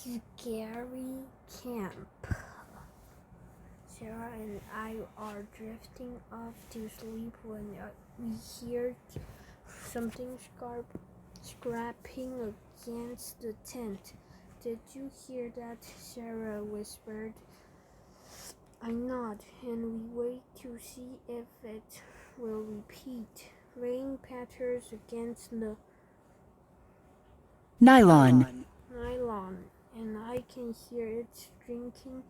Scary camp. Sarah and I are drifting off to sleep when we hear something scraping against the tent. Did you hear that? Sarah whispered. I nod, and we wait to see if it will repeat. Rain patters against the Nylon, and I can hear it drinking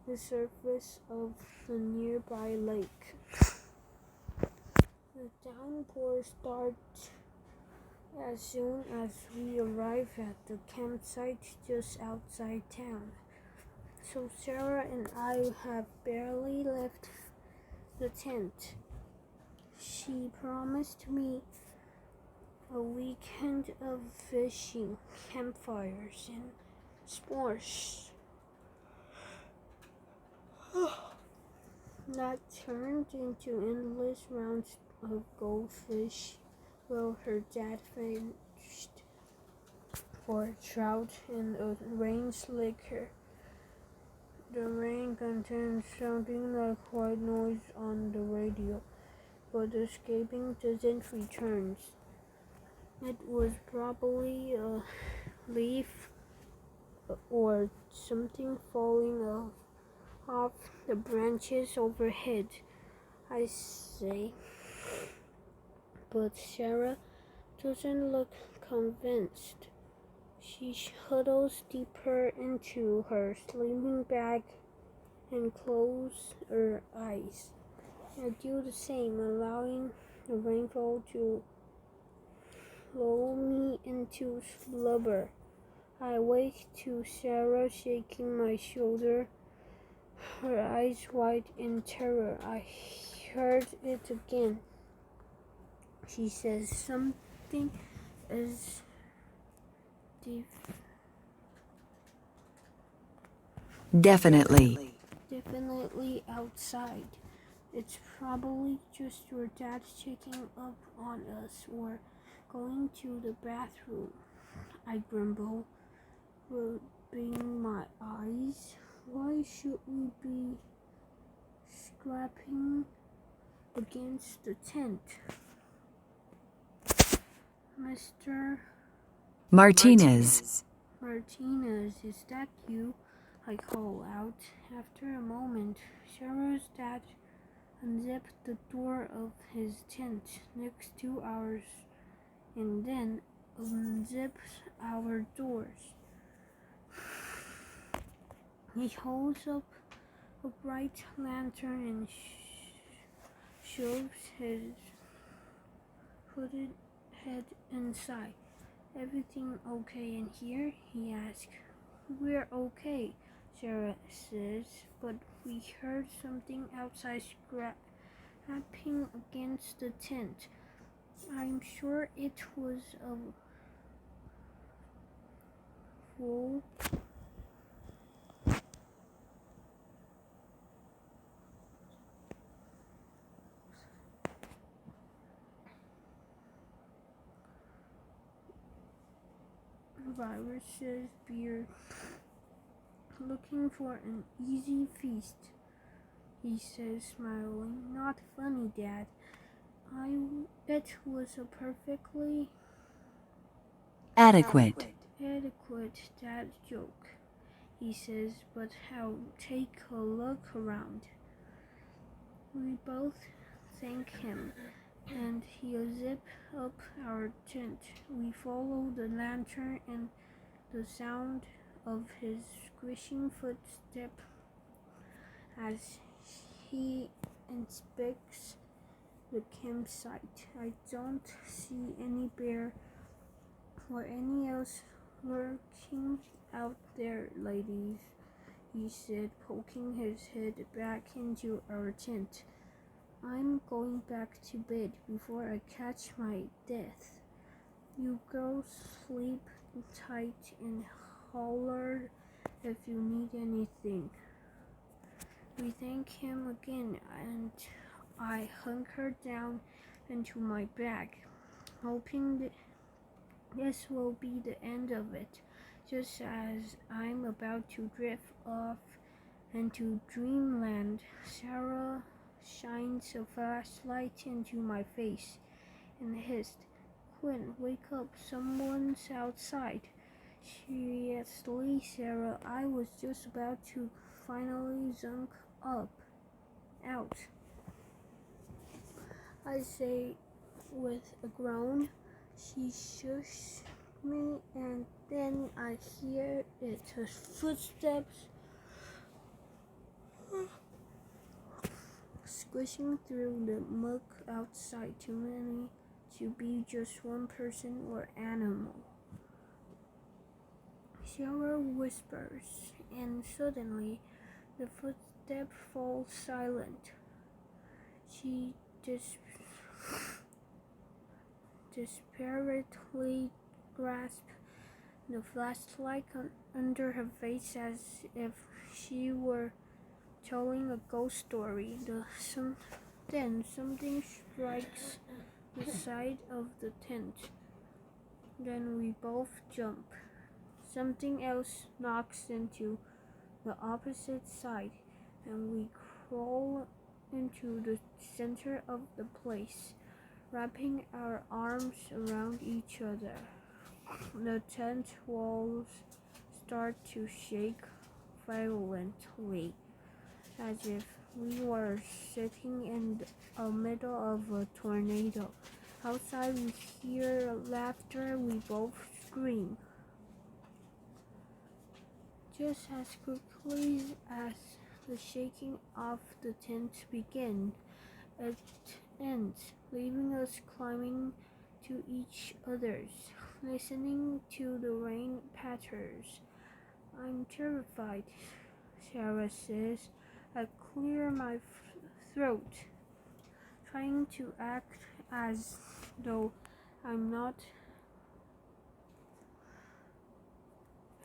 the surface of the nearby lake. The downpour starts as soon as we arrive at the campsite just outside town. So Sarah and I have barely left the tent. She promised me a weekend of fishing, campfires, and s'mores. That turned into endless rounds of goldfish while her dad fished for trout and a rain slicker. The rain continued sounding like white noise on the radio, but escaping didn't return. It was probably a leaf or something falling off the branches overhead, I say. But Sarah doesn't look convinced. She huddles deeper into her sleeping bag and closes her eyes. I do the same, allowing the rainfall to lull me into slumber. I wake to Sarah shaking my shoulder, her eyes wide in terror. I heard it again. She says something is definitely. Definitely outside. It's probably just your dad checking up on us or going to the bathroom, I grumble, rubbing my eyes. Why should we be scraping against the tent? Mr. Martinez, Martinez, is that you? I call out. After a moment, Sarah's dad unzipped the door of his tent next to ours and then unzips our doors. He holds up a bright lantern and shoves his hooded head inside. Everything okay in here? He asks. We're okay, Sarah says, but we heard something outside scrapping against the tent. I'm sure it was a full virus's beard, looking for an easy feast, he says, smiling. Not funny, Dad. It was a perfectly adequate. dad joke, he says, but I'll take a look around. We both thank him, and he'll zip up our tent. We follow the lantern and the sound of his squishing footsteps as he inspects the campsite. I don't see any bear or any else lurking out there, ladies, he said, poking his head back into our tent. I'm going back to bed before I catch my death. You girls sleep tight and holler if you need anything. We thank him again, and I hunker down into my bag, hoping that this will be the end of it. Just as I'm about to drift off into dreamland, Sarah shines a flashlight into my face and hissed, "Quinn, wake up, someone's outside." Seriously, Sarah, I was just about to finally zunk out, I say with a groan. She shushes me, and then I hear her footsteps squishing through the muck outside, too many to be just one person or animal. Sarah whispers, and suddenly the footstep falls silent. She desperately grasps the flashlight under her face as if she were telling a ghost story. Then something strikes the side of the tent. Then we both jump. Something else knocks into the opposite side, and we crawl into the center of the place, wrapping our arms around each other. The tent walls start to shake violently, as if we were sitting in the middle of a tornado. Outside we hear laughter, we both scream. Just as quickly as the shaking of the tent begins, it ends, leaving us climbing to each other's, listening to the rain patters. "I'm terrified," Sarah says. I clear my throat, trying to act as though I'm not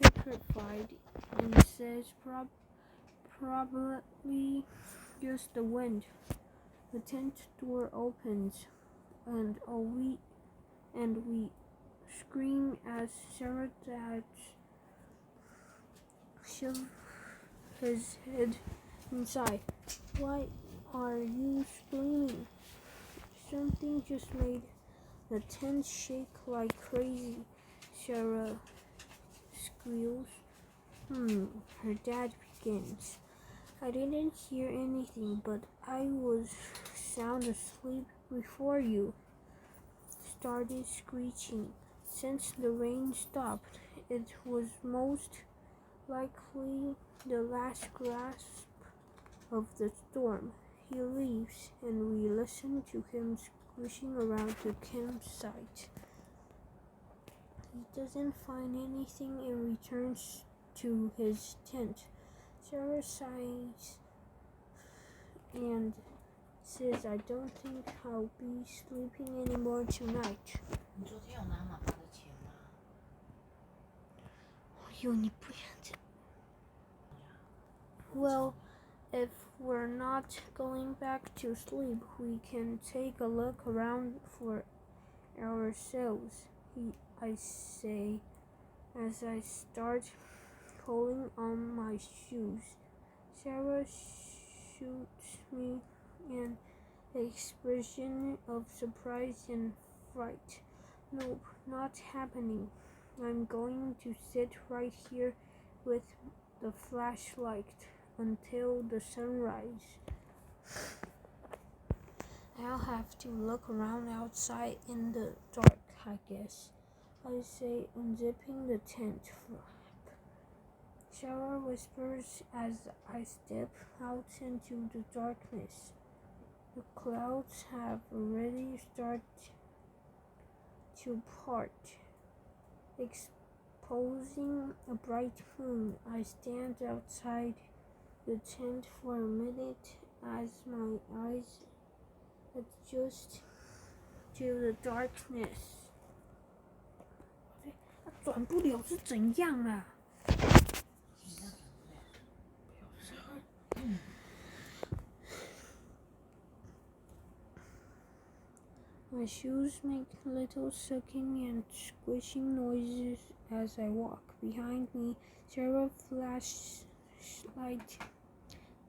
petrified, and says, "Probably just the wind." The tent door opens, and we scream as Sarah's dad shoves his head inside. "Why are you screaming?" "Something just made the tent shake like crazy," Sarah squeals. Her dad begins. "I didn't hear anything, but I was sound asleep before you started screeching. Since the rain stopped, it was most likely the last grasp of the storm." He leaves, and we listen to him squishing around the campsite. He doesn't find anything and returns to his tent. Sarah sighs and says, "I don't think I'll be sleeping anymore tonight." 你昨天有拿妈妈的钱吗？你不要这样。Well, if we're not going back to sleep, we can take a look around for ourselves, I say, as I start pulling on my shoes. Sarah shoots me an expression of surprise and fright. "Nope, not happening. I'm going to sit right here with the flashlight until the sunrise. I'll have to look around outside in the dark, I guess," I say, unzipping the tent flap. Sarah whispers as I step out into the darkness. The clouds have already started to part, exposing a bright moon. I stand outside the tent for a minute as my eyes adjust to the darkness. 转不了是怎样啊？ My shoes make little sucking and squishing noises as I walk. Behind me, Sarah's flashlight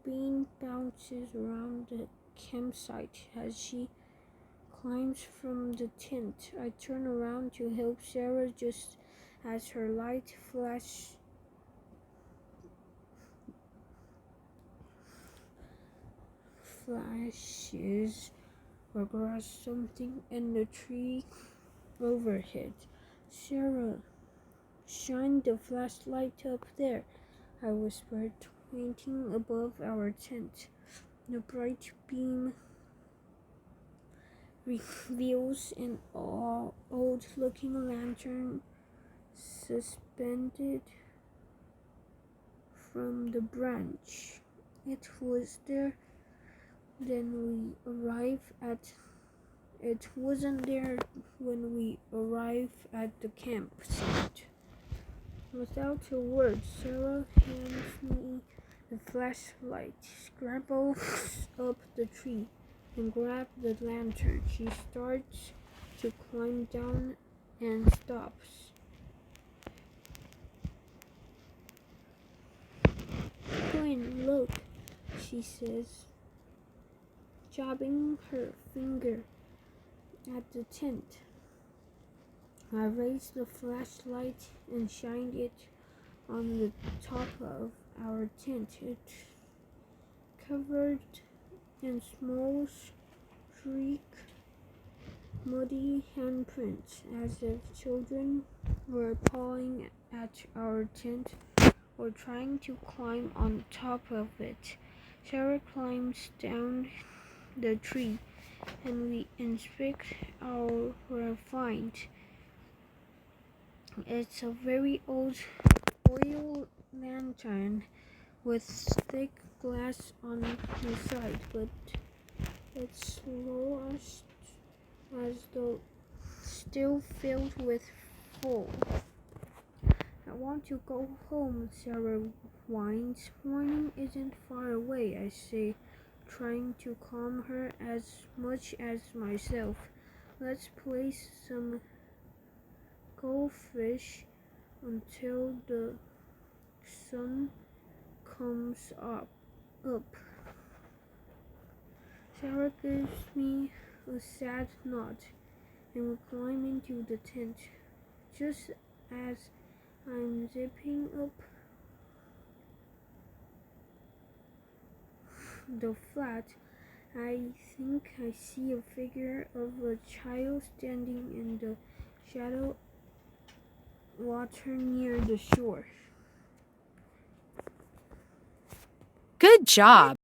beam bounces around the campsite as she climbs from the tent. I turn around to help Sarah just as her light flashes across something in the tree overhead. Sarah, shine the flashlight up there, I whispered, pointing above our tent. The bright beam reveals an old-looking lantern suspended from the branch. It wasn't there when we arrived at the campsite. Without a word, Sarah hands me the flashlight, scrambles up the tree, and grabs the lantern. She starts to climb down and stops. Quinn, look, she says, jabbing her finger at the tent. I raised the flashlight and shined it on the top of our tent. It covered in small streak muddy handprints, as if children were pawing at our tent or trying to climb on top of it. Sarah climbs down the tree, and we inspect our find. It's a very old oil lantern with thick glass on the side, but it's lost as though still filled with full. I want to go home, Sarah whines. Morning isn't far away, I say, trying to calm her as much as myself. Let's play some goldfish until the sun comes up. Sarah gives me a sad nod, and we climb into the tent. Just as I'm zipping up the flat, I think I see a figure of a child standing in the shallow water near the shore. Good job!